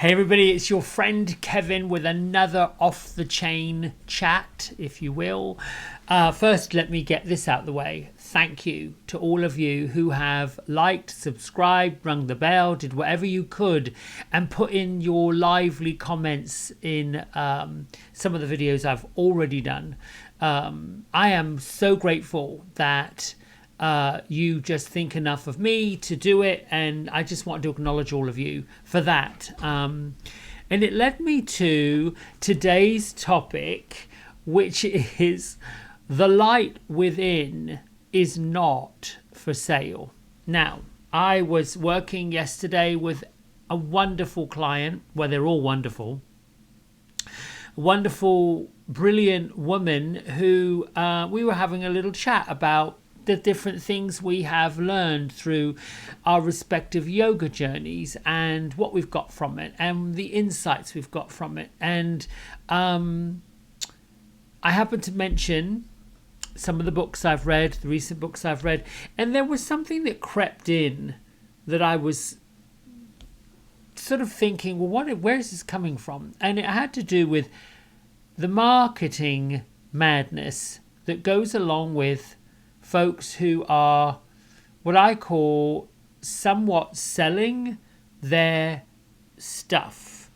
Hey everybody, it's your friend Kevin with another off the chain chat, if you will. First, let me get this out of the way. Thank you to all of you who have liked, subscribed, rung the bell, did whatever you could, and put in your lively comments in some of the videos I've already done. I am so grateful that you just think enough of me to do it, and I just want to acknowledge all of you for that. And it led me to today's topic, which is the light within is not for sale. Now, I was working yesterday with a wonderful client. Well, they're all wonderful, brilliant woman who we were having a little chat about the different things we have learned through our respective yoga journeys and what we've got from it and the insights we've got from it. And I happened to mention some of the books I've read, the recent books I've read, and there was something that crept in that I was sort of thinking, well, where is this coming from? And it had to do with the marketing madness that goes along with folks who are what I call somewhat selling their stuff.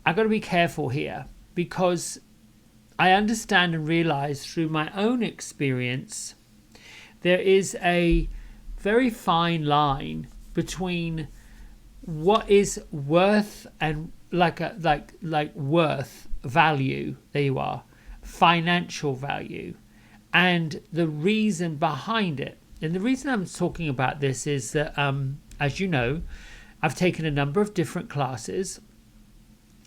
I've got to be careful here because I understand and realize through my own experience there is a very fine line between what is worth and like worth value, there you are, financial value, and the reason behind it. And the reason I'm talking about this is that, as you know, I've taken a number of different classes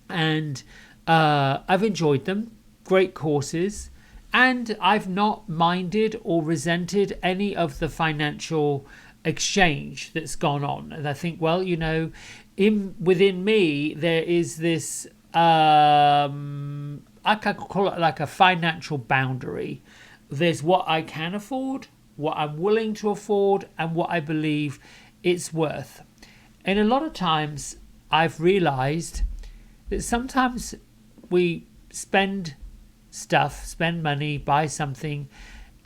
and I've enjoyed them, great courses, and I've not minded or resented any of the financial exchange that's gone on. And I think, well, you know, within me, there is this, I could call it like a financial boundary. There's what I can afford, what I'm willing to afford, and what I believe it's worth. And a lot of times I've realized that sometimes we spend money, buy something,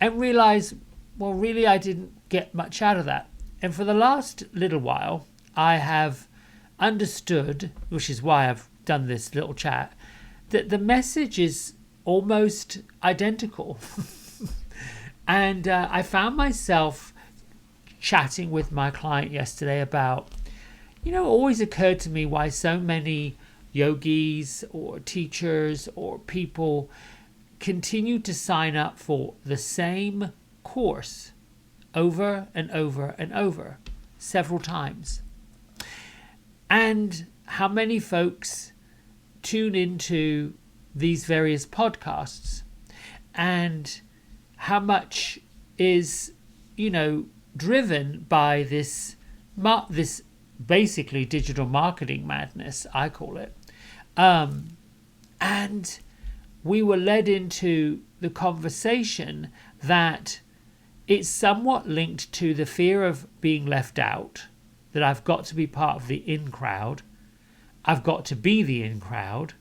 and realize, well, really, I didn't get much out of that. And for the last little while, I have understood, which is why I've done this little chat, that the message is almost identical. And I found myself chatting with my client yesterday about, you know, it always occurred to me why so many yogis or teachers or people continue to sign up for the same course over and over and over several times. And how many folks tune into these various podcasts, and how much is, you know, driven by this basically digital marketing madness, I call it. And we were led into the conversation that it's somewhat linked to the fear of being left out, that I've got to be part of the in crowd. I've got to be the in crowd.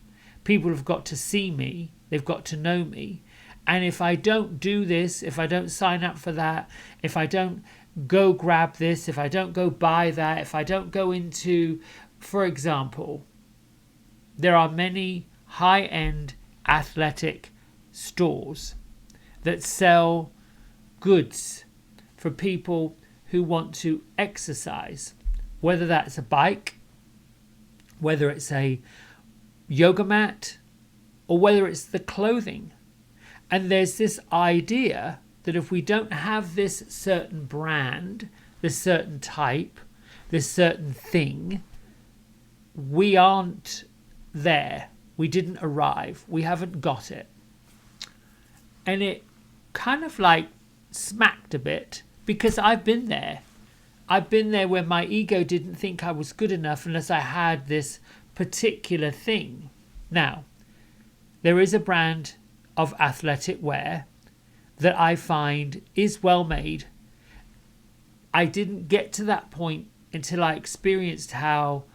People have got to see me. They've got to know me. And if I don't do this, if I don't sign up for that, if I don't go grab this, if I don't go buy that, if I don't go into, for example, there are many high-end athletic stores that sell goods for people who want to exercise, whether that's a bike, whether it's a yoga mat, or whether it's the clothing. And there's this idea that if we don't have this certain brand, this certain type, this certain thing, we aren't there. We didn't arrive. We haven't got it. And it kind of like smacked a bit because I've been there. I've been there where my ego didn't think I was good enough unless I had this particular thing. Now, there is a brand of athletic wear that I find is well made. I didn't get to that point until I experienced how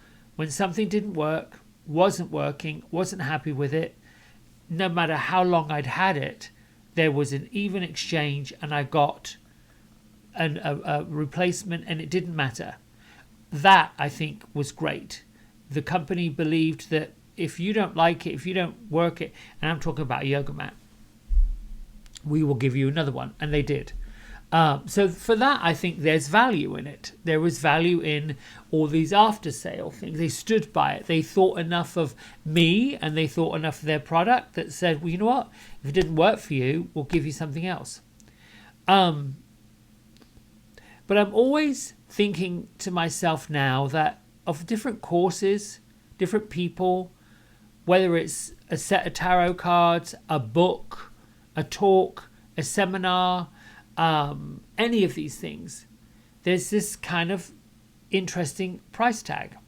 When something didn't work, wasn't working, wasn't happy with it, no matter how long I'd had it, there was an even exchange and I got a replacement, and it didn't matter. That, I think, was great. The company believed that if you don't like it, if you don't work it, and I'm talking about a yoga mat, we will give you another one. And they did. So for that, I think there's value in it. There was value in all these after sale things. They stood by it. They thought enough of me and they thought enough of their product that said, well, you know what? If it didn't work for you, we'll give you something else. But I'm always thinking to myself now that of different courses, different people, whether it's a set of tarot cards, a book, a talk, a seminar, any of these things, there's this kind of interesting price tag.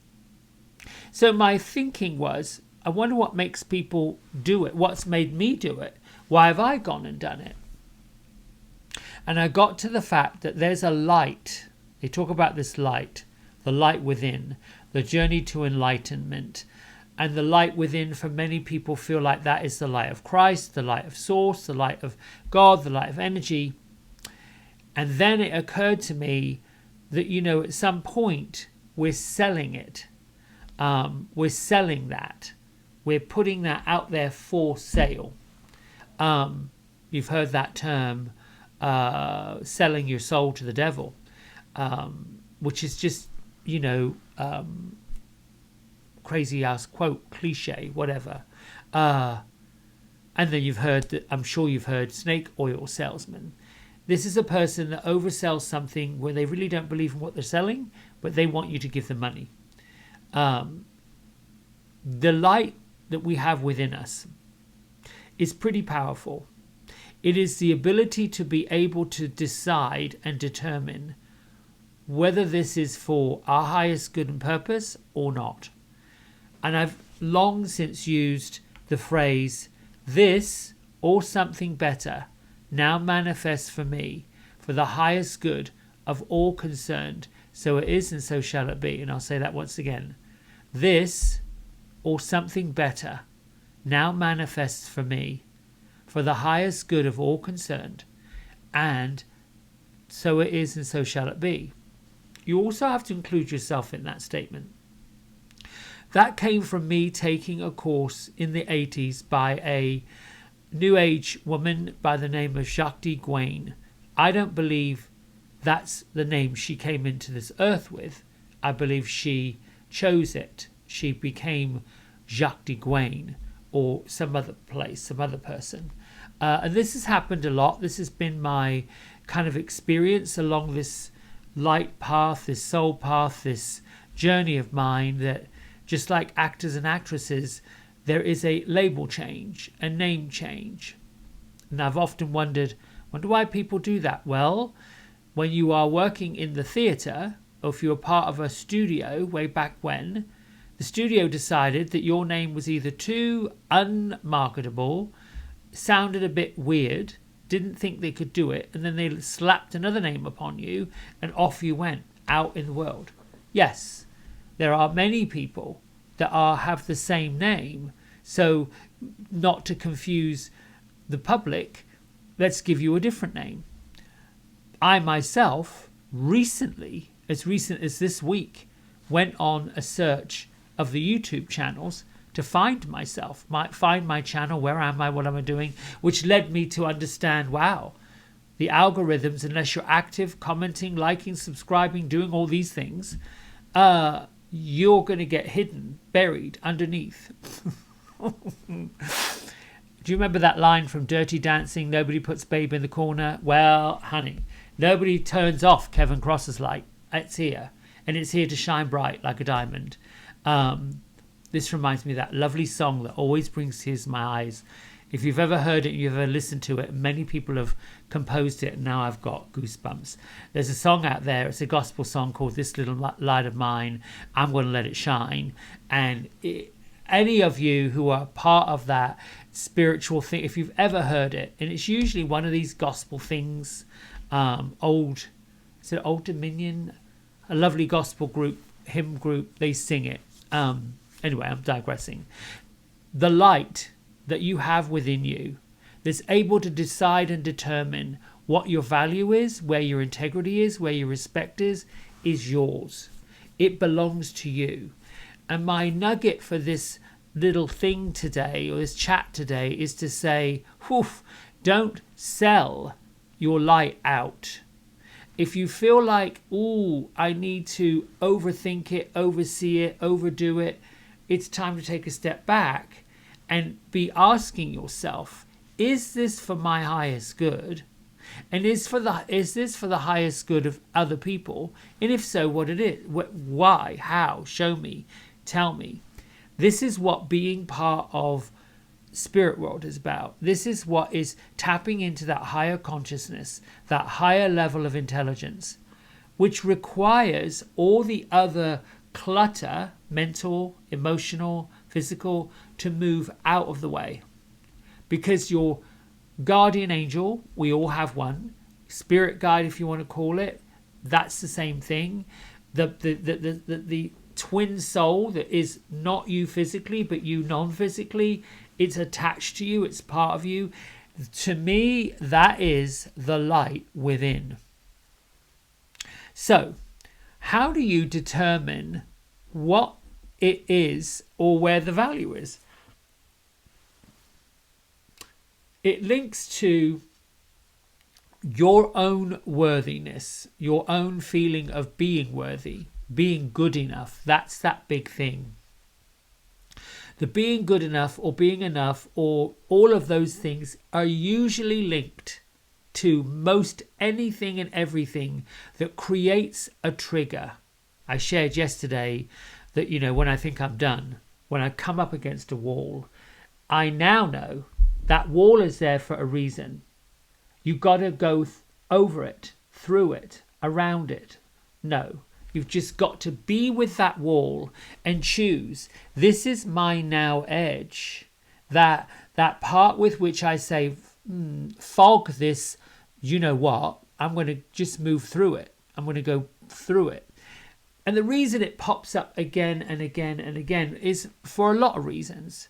So my thinking was, I wonder what makes people do it. What's made me do it? Why have I gone and done it? And I got to the fact that there's a light. They talk about this light, the light within, the journey to enlightenment. And the light within, for many people, feel like that is the light of Christ, the light of Source, the light of God, the light of energy. And then it occurred to me that, at some point we're selling it. We're selling that. We're putting that out there for sale. You've heard that term, selling your soul to the devil, which is just, crazy ass quote, cliche, whatever. And then you've heard that, I'm sure you've heard snake oil salesman. This is a person that oversells something where they really don't believe in what they're selling, but they want you to give them money. The light that we have within us is pretty powerful. It is the ability to be able to decide and determine whether this is for our highest good and purpose or not. And I've long since used the phrase, this or something better now manifests for me for the highest good of all concerned. So it is and so shall it be. And I'll say that once again. This or something better now manifests for me for the highest good of all concerned. And so it is and so shall it be. You also have to include yourself in that statement. That came from me taking a course in the 80s by a New Age woman by the name of Shakti Gawain. I don't believe that's the name she came into this earth with. I believe she chose it. She became Shakti Gawain or some other place, some other person. And this has happened a lot. This has been my kind of experience along this light path, this soul path, this journey of mine, that just like actors and actresses, there is a label change, a name change. And I've often wondered why people do that. Well, when you are working in the theatre, or if you were part of a studio way back when, the studio decided that your name was either too unmarketable, sounded a bit weird, didn't think they could do it, and then they slapped another name upon you, and off you went out in the world. Yes, there are many people that have the same name, so not to confuse the public, let's give you a different name. I myself recently, as recent as this week, went on a search of the YouTube channels to find myself, find my channel, where am I, what am I doing, which led me to understand, wow, the algorithms, unless you're active, commenting, liking, subscribing, doing all these things, you're going to get hidden, buried underneath. Do you remember that line from Dirty Dancing, nobody puts babe in the corner? Well, honey, nobody turns off Kevin Cross's light. It's here, and it's here to shine bright like a diamond. This reminds me of that lovely song that always brings tears to my eyes. If you've ever heard it, you've ever listened to it, many people have composed it, and now I've got goosebumps. There's a song out there, it's a gospel song called This Little Light of Mine, I'm Going to Let It Shine. And any of you who are part of that spiritual thing, if you've ever heard it, and it's usually one of these gospel things, Old Dominion, a lovely gospel group, hymn group, they sing it. Anyway, I'm digressing. The light that you have within you that's able to decide and determine what your value is, where your integrity is, where your respect is yours. It belongs to you. And my nugget for this little thing today, or this chat today, is to say, don't sell your light out. If you feel like, I need to overthink it, oversee it, overdo it, it's time to take a step back and be asking yourself, is this for my highest good? And is this for the highest good of other people? And if so, what it is? Why? How? Show me. Tell me. This is what being part of spirit world is about. This is what is tapping into that higher consciousness, that higher level of intelligence, which requires all the other clutter, mental, emotional, physical, to move out of the way. Because your guardian angel, we all have one, spirit guide if you want to call it, that's the same thing. The twin soul that is not you physically but you non-physically, it's attached to you, it's part of you. To me, that is the light within. So how do you determine what it is or where the value is? It links to your own worthiness, your own feeling of being worthy, being good enough. That's that big thing. The being good enough or being enough or all of those things are usually linked to most anything and everything that creates a trigger. I shared yesterday that, when I think I'm done, when I come up against a wall, I now know that wall is there for a reason. You got to go over it, through it, around it. No, you've just got to be with that wall and choose. This is my now edge. That part with which I say, fog this, you know what, I'm going to just move through it. I'm going to go through it. And the reason it pops up again and again and again is for a lot of reasons.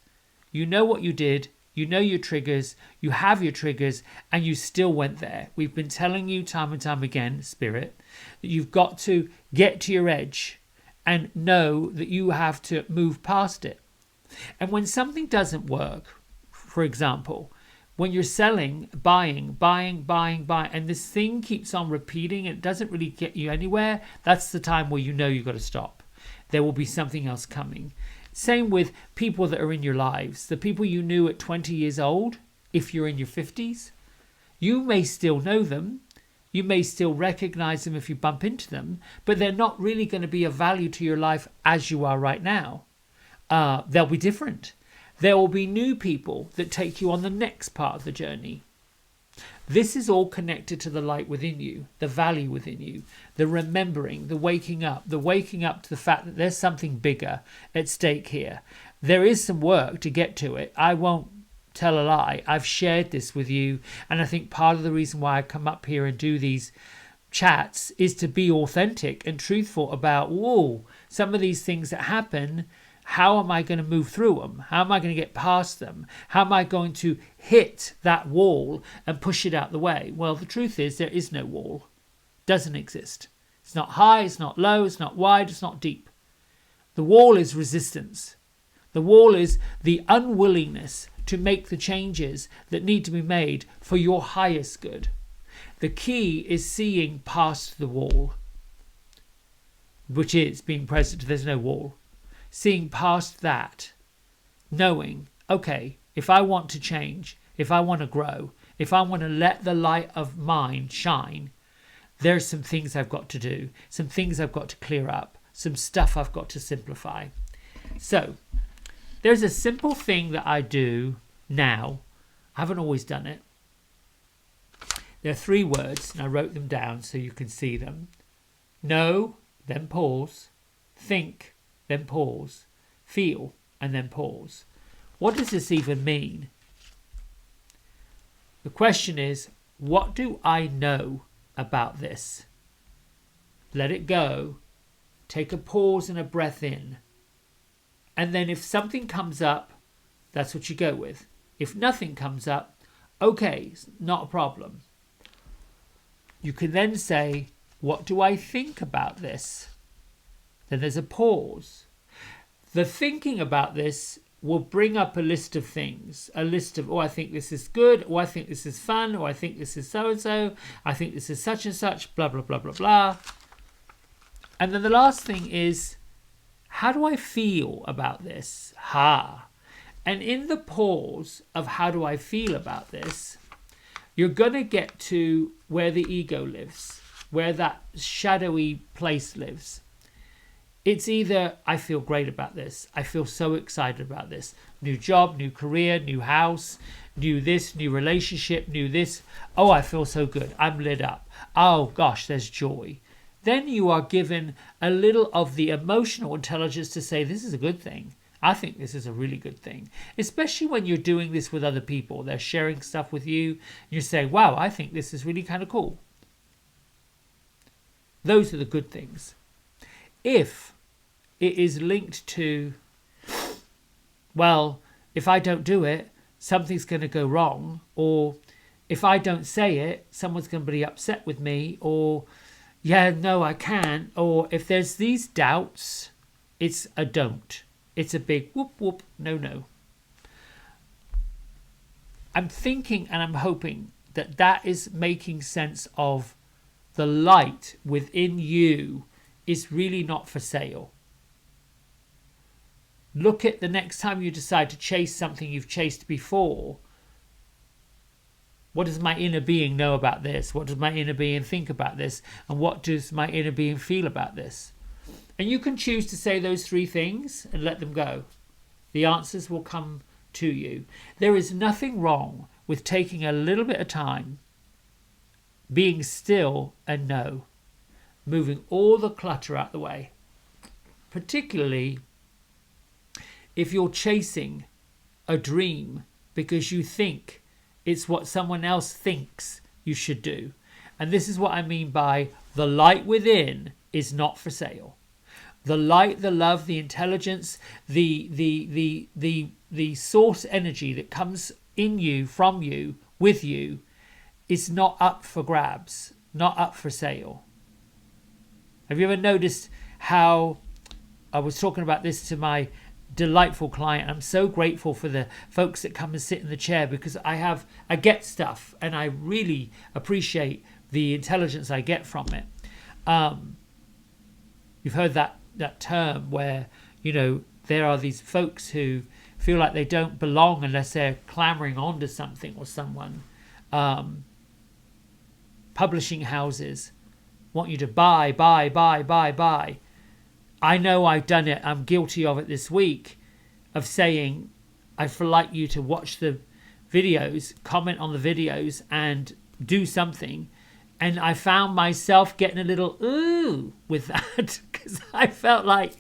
You know what you did. You know your triggers, you have your triggers, and you still went there. We've been telling you time and time again, Spirit, that you've got to get to your edge and know that you have to move past it. And when something doesn't work, for example, when you're selling, buying, and this thing keeps on repeating and it doesn't really get you anywhere, that's the time where you know you've got to stop. There will be something else coming. Same with people that are in your lives. The people you knew at 20 years old, if you're in your 50s, you may still know them. You may still recognize them if you bump into them, but they're not really going to be of value to your life as you are right now. They'll be different. There will be new people that take you on the next part of the journey. This is all connected to the light within you, the value within you, the remembering, the waking up to the fact that there's something bigger at stake here. There is some work to get to it. I won't tell a lie. I've shared this with you, and I think part of the reason why I come up here and do these chats is to be authentic and truthful about, some of these things that happen. How am I going to move through them? How am I going to get past them? How am I going to hit that wall and push it out the way? Well, the truth is there is no wall. Doesn't exist. It's not high, it's not low, it's not wide, it's not deep. The wall is resistance. The wall is the unwillingness to make the changes that need to be made for your highest good. The key is seeing past the wall, which is being present. There's no wall. Seeing past that, knowing, okay, if I want to change, if I want to grow, if I want to let the light of mine shine, there's some things I've got to do, some things I've got to clear up, some stuff I've got to simplify. So there's a simple thing that I do now. I haven't always done it. There are 3 words, and I wrote them down so you can see them. Know, then pause. Think, then pause, feel, and then pause. What does this even mean? The question is, what do I know about this? Let it go. Take a pause and a breath in. And then if something comes up, that's what you go with. If nothing comes up, okay, not a problem. You can then say, what do I think about this? Then there's a pause. The thinking about this will bring up a list of things. A list of, oh, I think this is good. Oh, I think this is fun. Oh, I think this is so-and-so. I think this is such and such, blah, blah, blah, blah, blah. And then the last thing is, how do I feel about this? And in the pause of how do I feel about this, you're going to get to where the ego lives, where that shadowy place lives. It's either, I feel great about this. I feel so excited about this. New job, new career, new house, new this, new relationship, new this. Oh, I feel so good. I'm lit up. Oh, gosh, there's joy. Then you are given a little of the emotional intelligence to say, this is a good thing. I think this is a really good thing, especially when you're doing this with other people. They're sharing stuff with you. You're saying, wow, I think this is really kind of cool. Those are the good things. If it is linked to, well, if I don't do it, something's going to go wrong, or if I don't say it, someone's going to be upset with me, or yeah, no, I can't, or if there's these doubts, it's a don't. It's a big whoop, whoop, no, no. I'm thinking and I'm hoping that that is making sense of the light within you is really not for sale. Look at the next time you decide to chase something you've chased before. What does my inner being know about this? What does my inner being think about this? And what does my inner being feel about this? And you can choose to say those three things and let them go. The answers will come to you. There is nothing wrong with taking a little bit of time, being still and know, moving all the clutter out the way. Particularly if you're chasing a dream because you think it's what someone else thinks you should do. And this is what I mean by the light within is not for sale. The light, the love, the intelligence, the source energy that comes in you, from you, with you, is not up for grabs, not up for sale. Have you ever noticed how I was talking about this to my delightful client? I'm so grateful for the folks that come and sit in the chair because I get stuff and I really appreciate the intelligence I get from it. You've heard that term where, you know, there are these folks who feel like they don't belong unless they're clamoring onto something or someone. Publishing houses want you to buy. I know I've done it. I'm guilty of it this week, of saying I'd like you to watch the videos, comment on the videos and do something. And I found myself getting a little ooh with that because I felt like,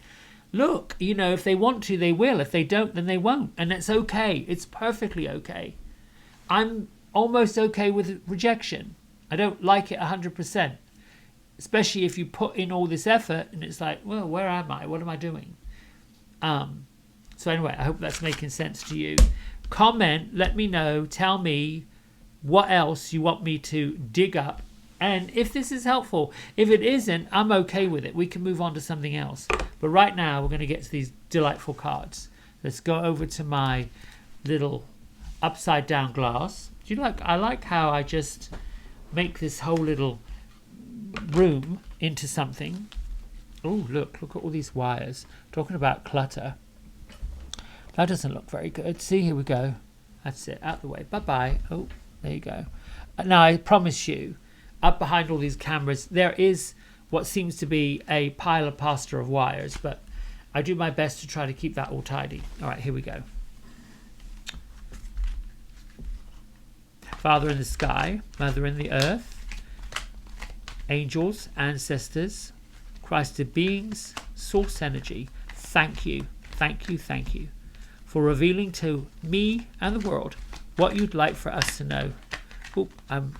look, you know, if they want to, they will. If they don't, then they won't. And it's okay. It's perfectly okay. I'm almost okay with rejection. I don't like it 100%. Especially if you put in all this effort and it's like, well, where am I? What am I doing? So anyway, I hope that's making sense to you. Comment, let me know, tell me what else you want me to dig up. And if this is helpful, if it isn't, I'm okay with it. We can move on to something else. But right now, we're going to get to these delightful cards. Let's go over to my little upside down glass. Do you like? I like how I just make this whole little room into something. Oh, look at all these wires. Talking about clutter. That doesn't look very good. See, here we go. That's it. Out the way. Bye-bye. Oh, there you go. Now, I promise you, up behind all these cameras, there is what seems to be a pile of plaster of wires, but I do my best to try to keep that all tidy. All right, here we go. Father in the sky, Mother in the earth, angels, ancestors, Christed beings, source energy, thank you for revealing to me and the world what you'd like for us to know. I'm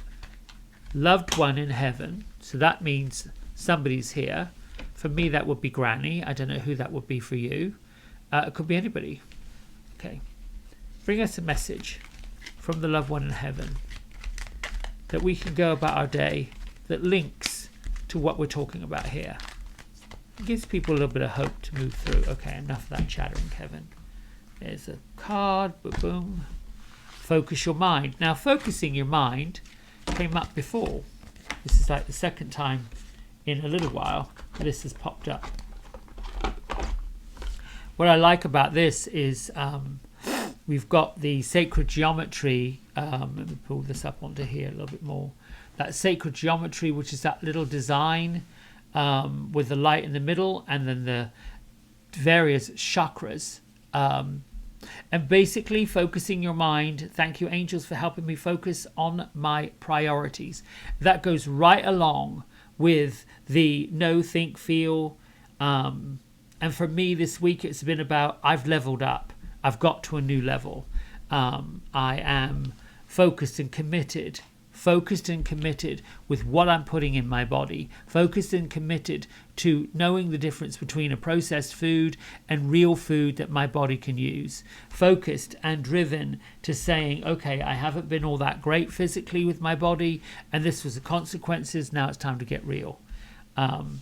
loved one in heaven, so that means somebody's here. For me, that would be Granny. I don't know who that would be for you. It could be anybody. Okay. Bring us a message from the loved one in heaven that we can go about our day that links to what we're talking about here. It gives people a little bit of hope to move through. Okay, enough of that chattering, Kevin. There's a card. Boom, boom. Focus your mind. Now, focusing your mind came up before. This is like the second time in a little while this has popped up. What I like about this is we've got the sacred geometry. Let me pull this up onto here a little bit more. That sacred geometry, which is that little design with the light in the middle and then the various chakras. And basically focusing your mind. Thank you, angels, for helping me focus on my priorities. That goes right along with the know, think, feel. And for me this week, it's been about I've leveled up. I've got to a new level. I am focused and committed with what I'm putting in my body, focused and committed to knowing the difference between a processed food and real food that my body can use, focused and driven to saying, okay, I haven't been all that great physically with my body, and this was the consequences. Now it's time to get real. And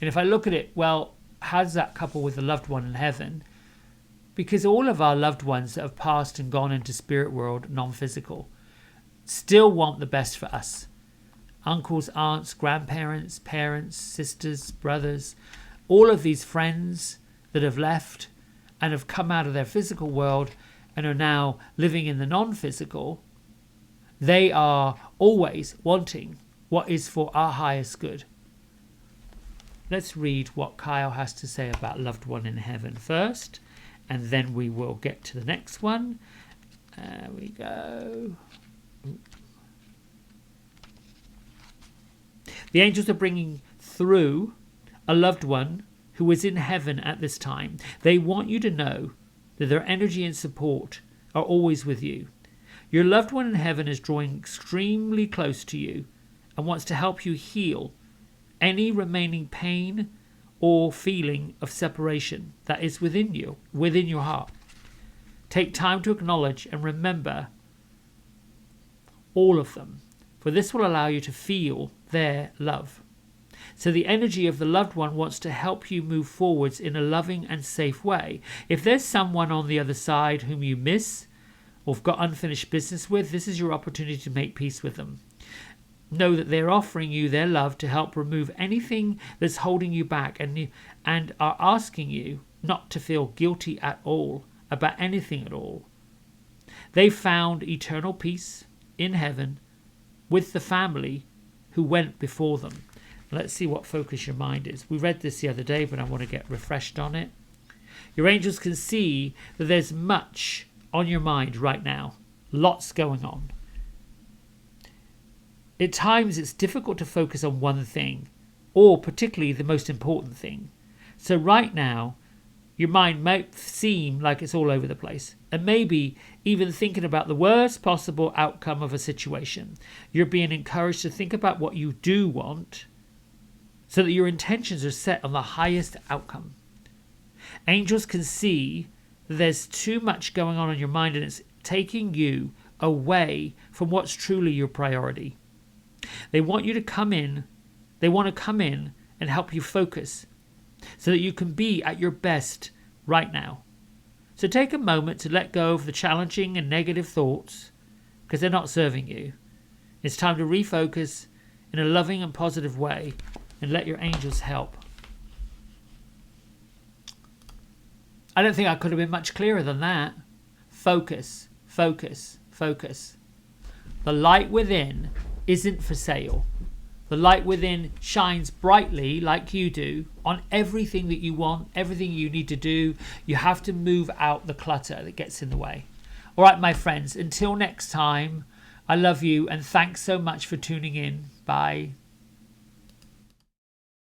if I look at it, well, how does that couple with the loved one in heaven? Because all of our loved ones that have passed and gone into spirit world, non-physical, still want the best for us. Uncles, aunts, grandparents, parents, sisters, brothers, all of these friends that have left and have come out of their physical world and are now living in the non-physical, they are always wanting what is for our highest good. Let's read what Kyle has to say about loved one in heaven first, and then we will get to the next one. There we go. The angels are bringing through a loved one who is in heaven at this time. They want you to know that their energy and support are always with you. Your loved one in heaven is drawing extremely close to you and wants to help you heal any remaining pain or feeling of separation that is within you, within your heart. Take time to acknowledge and remember all of them, for this will allow you to feel their love. So the energy of the loved one wants to help you move forwards in a loving and safe way. If there's someone on the other side whom you miss or have got unfinished business with, this is your opportunity to make peace with them. Know that they're offering you their love to help remove anything that's holding you back and are asking you not to feel guilty at all about anything at all. They found eternal peace in heaven with the family who went before them. Let's see what focus your mind is. We read this the other day, but I want to get refreshed on it. Your angels can see that there's much on your mind right now. Lots going on. At times it's difficult to focus on one thing, or particularly the most important thing. So right now, your mind might seem like it's all over the place, and maybe even thinking about the worst possible outcome of a situation. You're being encouraged to think about what you do want so that your intentions are set on the highest outcome. Angels can see that there's too much going on in your mind and it's taking you away from what's truly your priority. They want you to come in. They want to come in and help you focus so that you can be at your best right now. So take a moment to let go of the challenging and negative thoughts because they're not serving you. It's time to refocus in a loving and positive way and let your angels help. I don't think I could have been much clearer than that. Focus, focus, focus. The light within isn't for sale. The light within shines brightly like you do on everything that you want, everything you need to do. You have to move out the clutter that gets in the way. All right, my friends, until next time, I love you and thanks so much for tuning in. Bye.